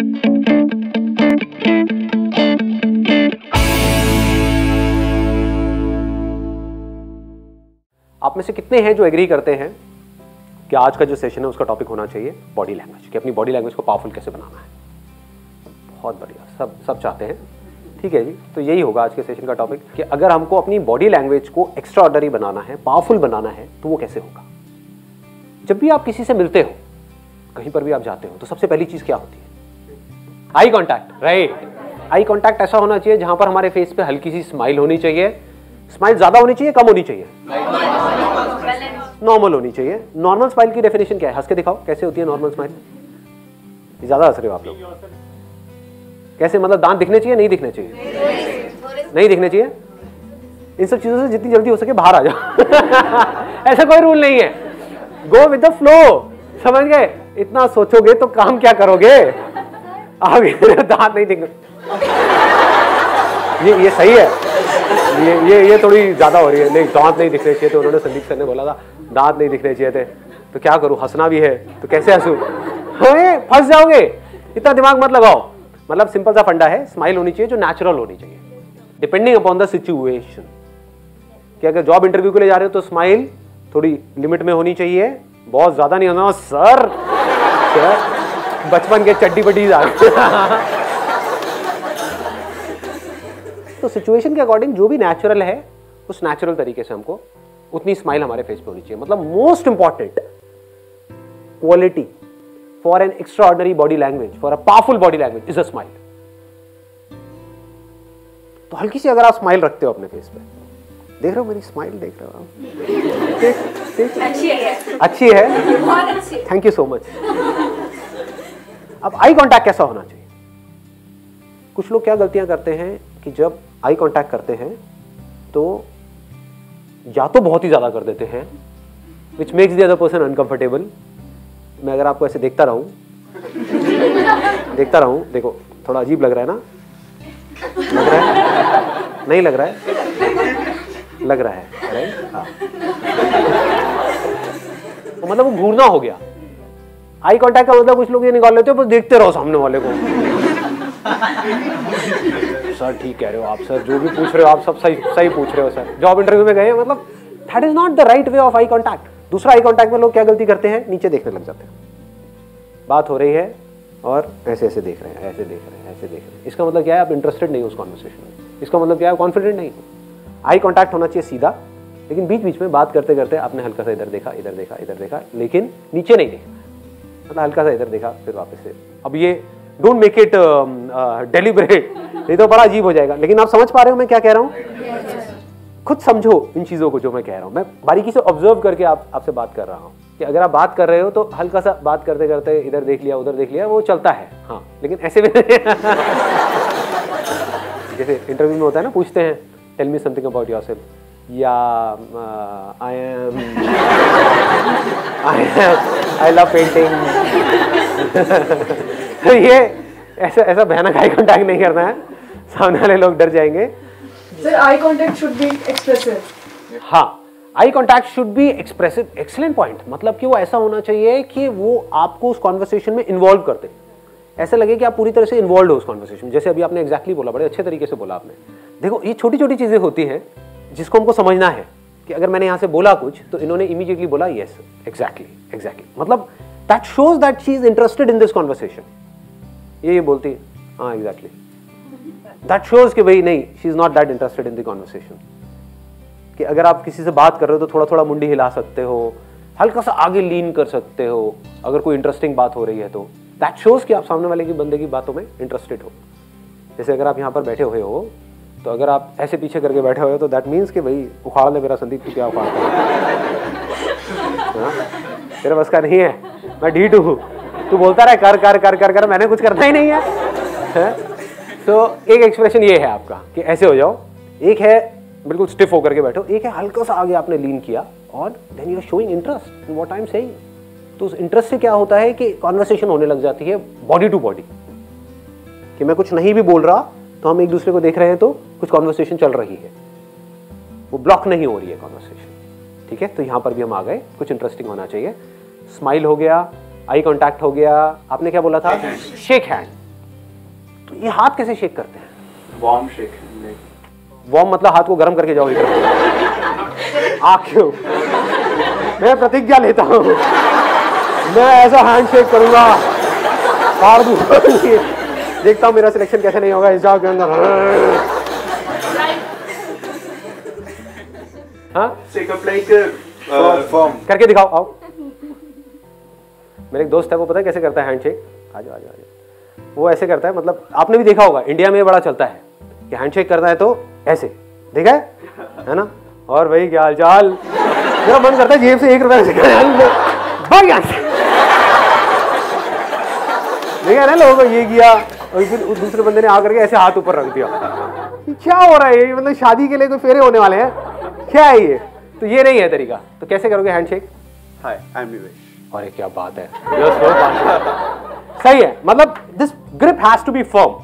आप में से कितने हैं जो एग्री करते हैं कि आज का जो सेशन है उसका टॉपिक होना चाहिए बॉडी लैंग्वेज, कि अपनी बॉडी लैंग्वेज को पावरफुल कैसे बनाना है। बहुत बढ़िया, सब चाहते हैं। ठीक है जी, तो यही होगा आज के सेशन का टॉपिक कि अगर हमको अपनी बॉडी लैंग्वेज को एक्स्ट्रा ऑर्डिनरी बनाना है, पावरफुल बनाना है, तो वो कैसे होगा। जब भी आप किसी से मिलते हो, कहीं पर भी आप जाते हो, तो सबसे पहली चीज क्या होती है? Eye contact, right. Eye contact ऐसा होना चाहिए जहां पर हमारे फेस पे हल्की सी स्माइल होनी चाहिए। स्माइल ज्यादा होनी चाहिए, कम होनी चाहिए, नॉर्मल होनी चाहिए। नॉर्मल स्माइल की डेफिनेशन क्या है? हंस के दिखाओ, कैसे होती है नॉर्मल स्माइल? ज्यादा हंस रहे हो आप लोग। कैसे, मतलब दांत दिखने चाहिए, नहीं दिखने चाहिए? नहीं दिखने चाहिए। इन सब चीजों से जितनी जल्दी हो सके बाहर आ जाओ। ऐसा कोई रूल नहीं है, गो विद द फ्लो। समझ गए? इतना सोचोगे तो काम क्या करोगे? आगे दांत नहीं दिखने, ये सही है। ये थोड़ी ज्यादा हो रही है। नहीं, दांत नहीं दिखने चाहिए, तो उन्होंने संदीप सर ने बोला था दांत नहीं दिखने चाहिए थे, तो क्या करूं, हंसना भी है तो कैसे हंसूं? फंस जाओगे, इतना दिमाग मत लगाओ। मतलब सिंपल सा फंडा है, स्माइल होनी चाहिए जो नेचुरल होनी चाहिए, डिपेंडिंग अपॉन द सिचुएशन। कि अगर जॉब इंटरव्यू के लिए जा रहे हो तो स्माइल थोड़ी लिमिट में होनी चाहिए, बहुत ज्यादा नहीं होना। सर बचपन के चड्डी बड्डी आ गए। तो सिचुएशन के अकॉर्डिंग जो भी नेचुरल है, उस नेचुरल तरीके से हमको उतनी स्माइल हमारे फेस पे होनी चाहिए। मतलब most important quality for an extra ordinary body language, for a powerful body language is a smile. तो हल्की सी अगर आप स्माइल रखते हो अपने फेस पे, देख रहे हो मेरी स्माइल, देख रहे हो आप? अच्छी है, थैंक यू सो मच। अब आई कांटेक्ट कैसा होना चाहिए? कुछ लोग क्या गलतियां करते हैं कि जब आई कांटेक्ट करते हैं तो या तो बहुत ही ज्यादा कर देते हैं, which makes the other person uncomfortable. मैं अगर आपको ऐसे देखता रहूं, देखो थोड़ा अजीब लग रहा है ना? लग रहा है? नहीं लग रहा है? लग रहा है, राइट? हाँ। तो मतलब वो घूरना हो गया। आई कांटेक्ट का मतलब कुछ लोग ये निकाल लेते हो, बस देखते रहो सामने वाले को। सर ठीक कह रहे हो आप, सर जो भी पूछ रहे हो आप सब सही पूछ रहे हो सर। जॉब इंटरव्यू में गए, मतलब that is not the right way of eye contact. दूसरा, आई कांटेक्ट में लोग क्या गलती करते हैं? नीचे देखने लग जाते हैं। बात हो रही है और ऐसे ऐसे देख रहे हैं, ऐसे देख रहे हैं, ऐसे देख रहे हैं। इसका मतलब क्या है? आप इंटरेस्टेड नहीं हो उस कॉन्वर्सेशन में। इसका मतलब क्या है? कॉन्फिडेंट नहीं हो। आई कांटेक्ट होना चाहिए सीधा, लेकिन बीच बीच में बात करते करते आपने हल्का सा इधर देखा, इधर देखा, इधर देखा, लेकिन नीचे नहीं देखा। मतलब हल्का सा इधर देखा, फिर वापस से। अब ये डोंट मेक इट डेलिबरेट, नहीं तो बड़ा अजीब हो जाएगा। लेकिन आप समझ पा रहे हो मैं क्या कह रहा हूँ? खुद समझो इन चीजों को जो मैं कह रहा हूँ। मैं बारीकी से ऑब्जर्व करके आपसे बात कर रहा हूँ कि अगर आप बात कर रहे हो तो हल्का सा बात करते करते इधर देख लिया, उधर देख लिया, वो चलता है। हाँ, लेकिन ऐसे में जैसे इंटरव्यू में होता है ना, पूछते हैं tell me something about yourself, या आई लव पेंटिंग। तो ये ऐसा भयानक आई कांटेक्ट नहीं करना है, सामने वाले लोग डर जाएंगे। Sir, eye contact should be expressive. हाँ, eye contact should be expressive. Excellent point. मतलब कि वो ऐसा होना चाहिए कि वो आपको उस कॉन्वर्सेशन में इन्वॉल्व कर दे। ऐसा लगे कि आप पूरी तरह से इन्वॉल्व हो उस कॉन्वर्सेशन में। जैसे अभी आपने एग्जैक्टली बोला, बड़े अच्छे तरीके से बोला आपने। देखो, ये छोटी छोटी चीजें होती हैं जिसको हमको समझना है कि अगर मैंने यहाँ से बोला कुछ तो इन्होंने इमीडिएटली बोला यस, एग्जैक्टली। मतलब that shows that she is interested in this conversation. ये बोलती है हाँ एग्जैक्टली, दैट शोज कि भाई नहीं, she is not that interested in the conversation. कि अगर आप किसी से बात कर रहे हो तो थोड़ा थोड़ा मुंडी हिला सकते हो, हल्का सा आगे लीन कर सकते हो अगर कोई इंटरेस्टिंग बात हो रही है तो। दैट शोज कि आप सामने वाले की बंदे की बातों में इंटरेस्टेड हो। जैसे अगर आप यहाँ पर बैठे हुए हो तो अगर आप ऐसे पीछे करके बैठे हुए हो तो दैट मीन्स कि भाई उखाड़ ले मेरा संदीप, तू क्या उखाड़ता है? तेरे बस का नहीं है, मैं ढीठ हूँ, तू बोलता रहे कर कर कर कर कर, मैंने कुछ करना ही नहीं है। तो एक एक्सप्रेशन ये है आपका कि ऐसे हो जाओ। एक है बिल्कुल स्टिफ होकर के बैठो, एक है हल्का सा आगे आपने लीन किया और then you are showing interest in what I am saying. तो उस इंटरेस्ट से क्या होता है कि कॉन्वर्सेशन होने लग जाती है बॉडी टू बॉडी। कि मैं कुछ नहीं भी बोल रहा तो हम एक दूसरे को देख रहे हैं तो कुछ कॉन्वर्सेशन चल रही है, वो ब्लॉक नहीं हो रही है कॉन्वर्सेशन। ठीक है, तो यहां पर भी हम आ गए, कुछ इंटरेस्टिंग होना चाहिए। स्माइल हो गया, आई कांटेक्ट हो गया, आपने क्या बोला था? Shake hand. ये हाथ कैसे शेक करते हैं? Warm shake. वार्म मतलब हाथ को गर्म करके जाओ इधर। क्यों? मैं प्रतिज्ञा लेता हूँ, मैं ऐसा हैंड शेक करूंगा, फाड़ दूंगा। देखता हूँ मेरा सिलेक्शन कैसे नहीं होगा इस जगह के अंदर। हाँ करके दिखाओ, आओ। मेरे एक दोस्त है, वो पता है कैसे करता है हैंडशेक? आ जाओ आ जाओ। वो ऐसे करता है, मतलब आपने भी देखा होगा, इंडिया में बड़ा चलता है कि हैंडशेक करना है तो ऐसे, देखा है ना? और भाई क्या हाल चाल? मेरा मन करता है जेब से 1 रुपया देखा ना लोगों को ये किया, और फिर दूसरे बंदे ने आकर के ऐसे हाथ ऊपर रख दिया। क्या हो रहा है ये? मतलब शादी के लिए कोई फेरे होने वाले हैं क्या है ये? तो ये नहीं है तरीका। तो कैसे करोगे हैंडशेक? हाय आई एम विवेक। अरे क्या बात है, सही है। मतलब this grip has to be firm,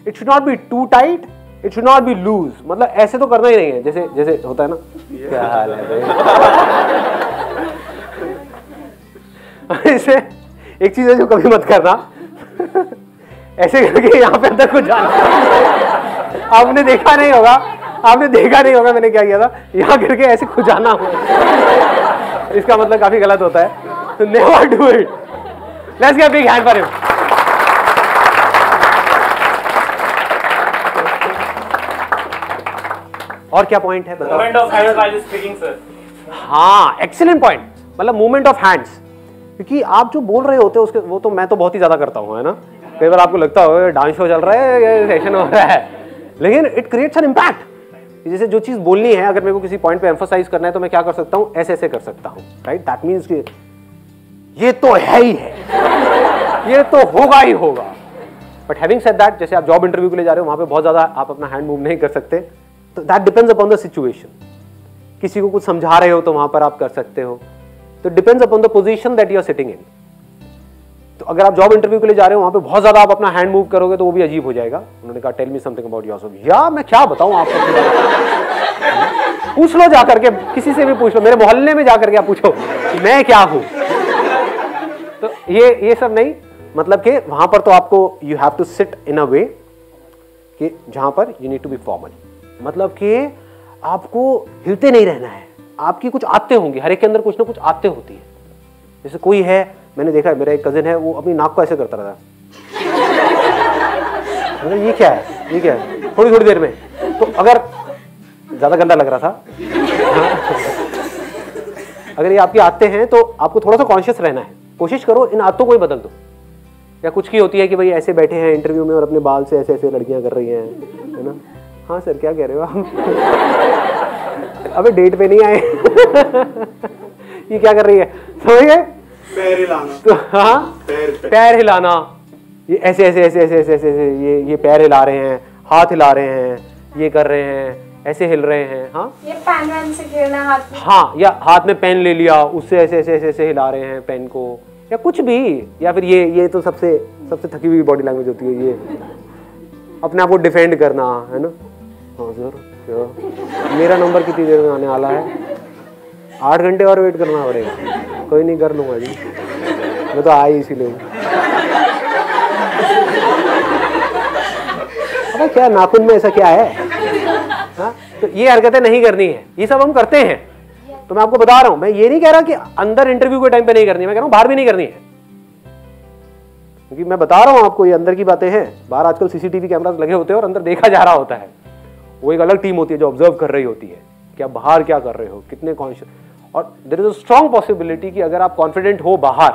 it should not be too tight, it should not be loose. मतलब ऐसे तो करना ही नहीं है, जैसे जैसे होता है ना। क्या हाल है भाई? ऐसे एक चीज है जो कभी मत करना, ऐसे करके यहाँ पे अंदर को जाना। आपने देखा नहीं होगा, आपने देखा नहीं होगा मैंने क्या किया था, यहाँ करके ऐसे खुजाना हो, इसका मतलब काफी गलत होता है। तो never do it. Let's give a big hand for him. और क्या पॉइंट है बताओ? Movement of hands while speaking sir. हाँ एक्सीलेंट पॉइंट, मतलब मूवमेंट ऑफ हैंड्स। क्योंकि आप जो बोल रहे होते हो उसके, वो तो मैं तो बहुत ही ज्यादा करता हूँ, है ना? कई बार आपको लगता हो डांस शो चल रहा है या सेशन हो रहा है, लेकिन इट क्रिएट्स एन इम्पैक्ट। जैसे जो चीज बोलनी है, अगर मेरे को किसी पॉइंट पे एम्फसाइज करना है तो मैं क्या कर सकता हूँ? ऐसे ऐसे कर सकता हूँ, राइट? दैट मीन्स ये तो है ही है, ये तो होगा ही होगा। बट हैविंग सेड दैट, जैसे आप जॉब इंटरव्यू के लिए जा रहे हो, वहां पे बहुत ज्यादा आप अपना हैंड मूव नहीं कर सकते, तो that depends upon the situation. किसी को कुछ समझा रहे हो तो वहां पर आप कर सकते हो, तो depends upon the position that you are sitting in. तो अगर आप जॉब इंटरव्यू के लिए जा रहे हो, वहां पे बहुत ज्यादा आप अपना हैंड मूव करोगे तो वो भी अजीब हो जाएगा। उन्होंने कहा tell me something about yourself. या मैं क्या बताऊं आपको? पूछ लो जाकर के, किसी से भी पूछ लो, मेरे मोहल्ले में जाकर के आप पूछो मैं क्या हूं। तो ये सब नहीं, मतलब कि वहां पर तो आपको you have to sit in a way कि जहां पर you need to be formal. मतलब कि आपको हिलते नहीं रहना है, आपकी कुछ आदतें होंगी, हर एक के अंदर कुछ ना कुछ आदतें होती है। जैसे कोई है, मैंने देखा है, मेरा एक कजिन है, वो अपनी नाक को ऐसे करता रहता है। ये क्या है, ये क्या है? थोड़ी थोड़ी देर में, तो अगर ज्यादा गंदा लग रहा था अगर ये आपकी आदतें हैं तो आपको थोड़ा सा कॉन्शियस रहना है। कोशिश करो इन आदतों को ही बदल दो। या कुछ की होती है कि भाई ऐसे बैठे हैं इंटरव्यू में और अपने बाल से ऐसे ऐसे लड़कियां कर रही हैं, है ना? हाँ सर क्या कह रहे हो आप? अबे डेट पे नहीं आए। ये क्या कर रही है, समझ गए? पैर हिलाना। तो हाँ, पैर हिलाना, ये ऐसे ऐसे ऐसे ऐसे ऐसे ऐसे ये पैर हिला रहे हैं, हाथ हिला रहे हैं, ये कर रहे हैं, ऐसे हिल रहे हैं। हाँ, ये पेन वैन से खेलना हाथ में। हाँ, या हाथ में पेन ले लिया, उससे ऐसे ऐसे ऐसे ऐसे हिला रहे हैं पेन को, या कुछ भी। या फिर ये तो सबसे थकी हुई बॉडी लैंग्वेज होती है, ये अपने आप को डिफेंड करना, है ना? हाँ सर क्या, मेरा नंबर कितनी देर में आने वाला है? 8 घंटे और वेट करना पड़ेगा। कोई नहीं, कर लूंगा जी, मैं तो आई इसीलिए। अरे क्या नाखून में ऐसा क्या है? हाँ, तो ये हरकतें नहीं करनी है, ये सब हम करते हैं। तो मैं आपको बता रहा हूं, मैं ये नहीं कह रहा कि अंदर इंटरव्यू के टाइम पे नहीं करनी है, मैं कह रहा हूं बाहर भी नहीं करनी है। क्योंकि मैं बता रहा हूं आपको, ये अंदर की बातें हैं। बाहर आजकल सीसीटीवी कैमरास लगे होते हैं और अंदर देखा जा रहा होता है। वो एक अलग टीम होती है जो ऑब्जर्व कर रही होती है कि आप बाहर क्या कर रहे हो, कितने कॉन्शियस। और there is a strong possibility कि अगर आप कॉन्फिडेंट हो बाहर,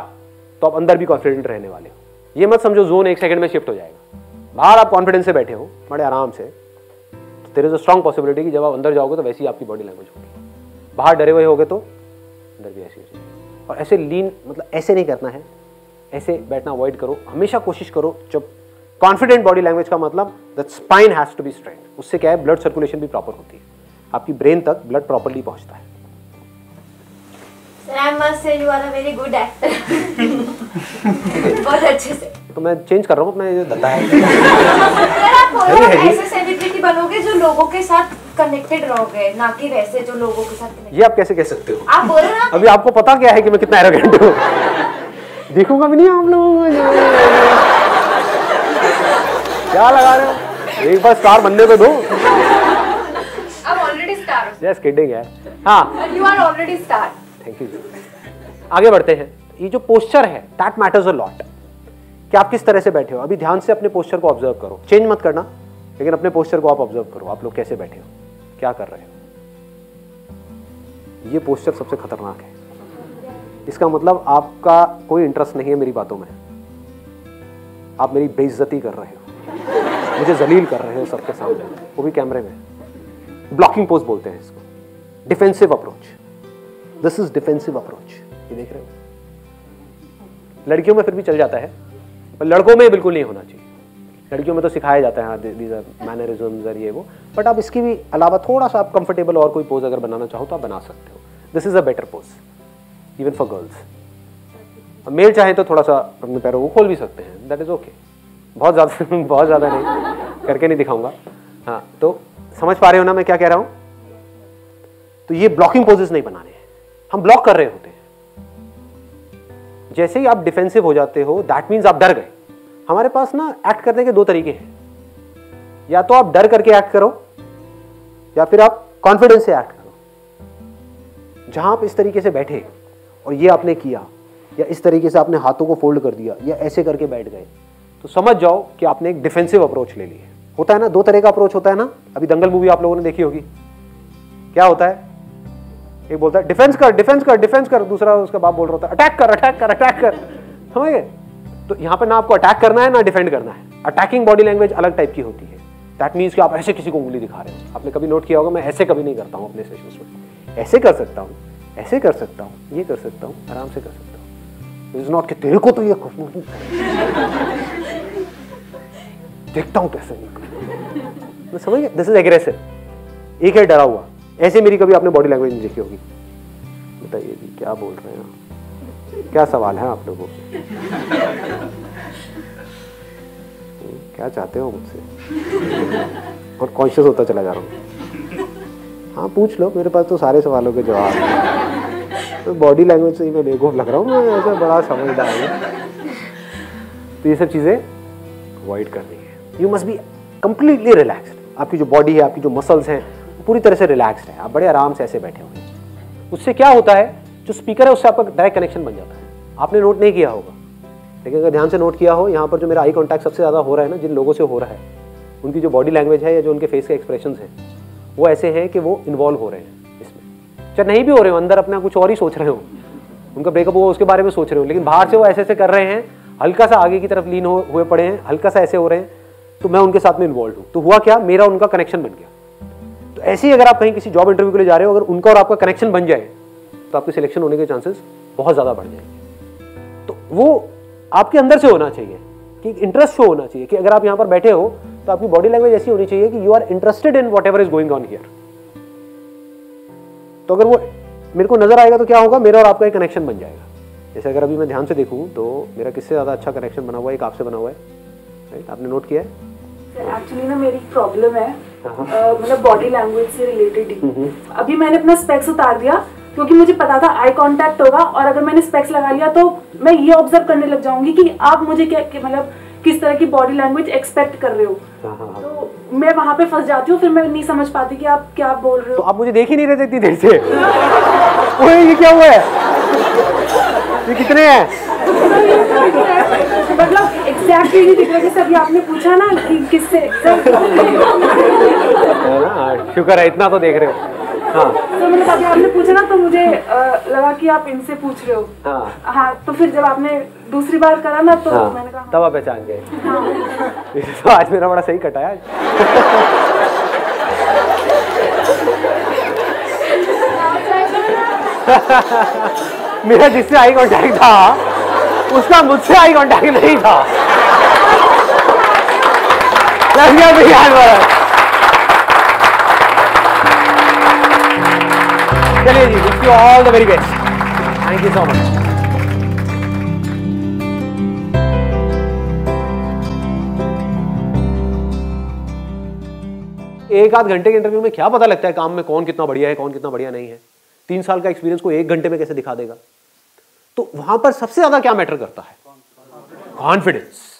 तो आप अंदर भी कॉन्फिडेंट रहने वाले हो। ये मत समझो जोन 1 सेकंड में शिफ्ट हो जाएगा। बाहर आप कॉन्फिडेंस से बैठे हो बड़े आराम से, तो there is a strong possibility कि जब आप अंदर जाओगे तो वैसी आपकी बॉडी लैंग्वेज होगी। बाहर डरे हुए होगे तो अंदर भी ऐसी हो जाएगी। और ऐसे लीन, मतलब ऐसे नहीं करना है, ऐसे बैठना अवॉइड करो। हमेशा कोशिश करो, जब कॉन्फिडेंट बॉडी लैंग्वेज का मतलब that spine has to be strength. उससे क्या है, ब्लड सर्कुलेशन भी प्रॉपर होती है, आपकी ब्रेन तक ब्लड प्रॉपर्ली पहुंचता है। Sir, I must say you are a very good actor. बहुत अच्छे से। तो मैं चेंज कर रहा हूँ अपना ये धंधा है। सर आप बोलो आप ऐसे सेलिब्रिटी बनोगे जो लोगों के साथ कनेक्टेड रहोगे, ना कि वैसे जो लोगों के साथ connected। ये आप कैसे कह सकते हो? आप बोलो ना। अभी आपको पता क्या है कि मैं कितना एरोगेंट हूँ? देखूंगा भी नहीं आप लोगों को। क्या लगा रहे हो, एक बार स्टार बनने तो दो। I'm already star. Just kidding यार। हाँ, You are already star. Thank you. आगे बढ़ते हैं। ये जो पोस्चर है दैट मैटर्स अ लॉट, कि आप किस तरह से बैठे हो। अभी ध्यान से अपने पोस्चर को ऑब्जर्व करो, चेंज मत करना, लेकिन अपने पोस्चर को आप ऑब्जर्व करो। आप लोग कैसे बैठे हो, क्या कर रहे हो। ये पोस्चर सबसे खतरनाक है। इसका मतलब आपका कोई इंटरेस्ट नहीं है मेरी बातों में, आप मेरी बेइज्जती कर रहे हो, मुझे जलील कर रहे हो सबके सामने, वो भी कैमरे में। ब्लॉकिंग पोज बोलते हैं इसको, defensive approach. This is defensive approach. ये देख रहे हो, लड़कियों में फिर भी चल जाता है, पर लड़कों में बिल्कुल नहीं होना चाहिए। लड़कियों में तो सिखाया जाता है दीज आर मैनरिज्म्स और ये वो, बट आप इसकी भी अलावा थोड़ा सा आप कंफर्टेबल और कोई पोज अगर बनाना चाहो तो आप बना सकते हो। This is a better pose even for girls. Male चाहे तो थोड़ा सा अपने पैरों को खोल भी सकते हैं, दैट इज ओके। बहुत ज़्यादा नहीं, करके नहीं दिखाऊंगा। हाँ, तो समझ पा रहे हो ना मैं क्या कह रहा हूँ। तो ये ब्लॉकिंग पोजेस नहीं बनाने हैं, हम ब्लॉक कर रहे होते हैं। जैसे ही आप डिफेंसिव हो जाते हो दैट मीन्स आप डर गए। हमारे पास ना एक्ट करने के दो तरीके हैं, या तो आप डर करके एक्ट करो या फिर आप कॉन्फिडेंस से एक्ट करो। जहां आप इस तरीके से बैठे और ये आपने किया, या इस तरीके से आपने हाथों को फोल्ड कर दिया, या ऐसे करके बैठ गए, तो समझ जाओ कि आपने एक डिफेंसिव अप्रोच ले ली है। होता है ना, दो तरह का अप्रोच होता है ना। अभी दंगल मूवी आप लोगों ने देखी होगी, क्या होता है, एक बोलता है डिफेंस कर डिफेंस कर डिफेंस कर, दूसरा उसका बाप बोल रहा होता है अटैक कर अटैक कर अटैक कर। समझ गए। तो यहां पर ना आपको अटैक करना है ना डिफेंड करना है। अटैकिंग बॉडी लैंग्वेज अलग टाइप की होती है। दैट मीन्स कि आप ऐसे किसी को उंगली दिखा रहे हो। आपने कभी नोट किया होगा, मैं ऐसे कभी नहीं करता हूं अपने सेशंस में। ऐसे कर सकता हूं, ऐसे कर सकता हूं, ये कर सकता हूं, आराम से कर सकता हूं। इज नॉट कि तेरे को तो ये देखता हूं कैसे मैं समझ गया। This is aggressive. एक है डरा हुआ, ऐसे मेरी कभी आपने बॉडी लैंग्वेज नहीं देखी होगी। बताइए जी क्या बोल रहे हैं, क्या सवाल है आप लोगों को, क्या चाहते हो मुझसे, और कॉन्शियस होता चला जा रहा हूँ। हाँ पूछ लो, मेरे पास तो सारे सवालों के जवाब हैं। तो बॉडी लैंग्वेज से ही मैं बेवकूफ लग रहा हूँ, मैं ऐसा बड़ा समझदार हूँ। तो ये सब चीजें अवॉइड करनी है। You must be completely relaxed. आपकी जो बॉडी है, आपकी जो मसल्स हैं, पूरी तरह से रिलैक्स्ड है। आप बड़े आराम से ऐसे बैठे हुए हैं। उससे क्या होता है, जो स्पीकर है उससे आपका डायरेक्ट कनेक्शन बन जाता है। आपने नोट नहीं किया होगा, लेकिन अगर ध्यान से नोट किया हो, यहाँ पर जो मेरा आई कॉन्टैक्ट सबसे ज़्यादा हो रहा है ना, जिन लोगों से हो रहा है, उनकी जो बॉडी लैंग्वेज है या जो उनके फेस के एक्सप्रेशंस हैं, वो ऐसे हैं कि वो इन्वॉल्व हो रहे हैं इसमें। चाहे नहीं भी हो रहे हो, अंदर अपना कुछ और ही सोच रहे हो, उनका ब्रेकअप हुआ उसके बारे में सोच रहे हो, लेकिन बाहर से वो ऐसे ऐसे कर रहे हैं, हल्का सा आगे की तरफ लीन हुए पड़े हैं, हल्का सा ऐसे हो रहे हैं, तो मैं उनके साथ में इन्वॉल्व हूँ। तो हुआ क्या, मेरा उनका कनेक्शन बन गया। तो ऐसे ही अगर आप कहीं किसी जॉब इंटरव्यू के लिए जा रहे हो, अगर उनका और आपका कनेक्शन बन जाए तो आपकी सिलेक्शन होने के चांसेस बहुत ज़्यादा बढ़ जाएंगे। तो वो आपके अंदर से होना चाहिए कि इंटरेस्ट शो होना चाहिए कि अगर आप यहाँ पर बैठे हो तो आपकी बॉडी लैंग्वेज ऐसी होनी चाहिए कि you are interested in whatever is going on here. तो अगर वो मेरे को नजर आएगा तो क्या होगा, मेरा और आपका एक कनेक्शन बन जाएगा। जैसे अगर अभी मैं ध्यान से देखूँ तो मेरा किससे ज़्यादा अच्छा कनेक्शन बना हुआ है, एक आपसे बना हुआ है, राइट? आपने नोट किया है? एक्चुअली ना मेरी प्रॉब्लम है, मतलब बॉडी लैंग्वेज से रिलेटेड ही। अभी मैंने अपना स्पेक्स उतार दिया क्योंकि मुझे पता था आई कांटेक्ट होगा, और अगर मैंने स्पेक्स लगा लिया तो मैं ये ऑब्जर्व करने लग जाऊंगी कि आप मुझे क्या मतलब किस तरह की बॉडी लैंग्वेज एक्सपेक्ट कर रहे हो। तो मैं वहां पे फंस जाती हूँ, फिर मैं नहीं समझ पाती कि आप क्या बोल रहे हो। तो आप मुझे देख ही नहीं रहे थे इतनी देर से। ओए ये क्या हुआ है, ये कितने हैं? मतलब एग्जैक्टली नहीं दिख रहा, जैसे अभी आपने पूछा ना कि किससे। शुक्र है इतना तो देख रहे हो। हाँ तो मतलब अभी आपने पूछा ना, तो मुझे लगा कि आप इनसे पूछ रहे हो। हाँ तो फिर जब आपने दूसरी बार करा ना तो मैंने कहा तब आप पहचान गए। तो आज मेरा बड़ा सही कटा है। मेरा जिससे आई कांटेक्ट था उसका मुझसे आई कांटेक्ट नहीं था। चलिए जी, wish you all the very best. Thank you so much. एक आध घंटे के इंटरव्यू में क्या पता लगता है काम में कौन कितना बढ़िया है, कौन कितना बढ़िया नहीं है। 3 साल का एक्सपीरियंस को 1 घंटे में कैसे दिखा देगा। तो वहां पर सबसे ज्यादा क्या मैटर करता है, कॉन्फिडेंस।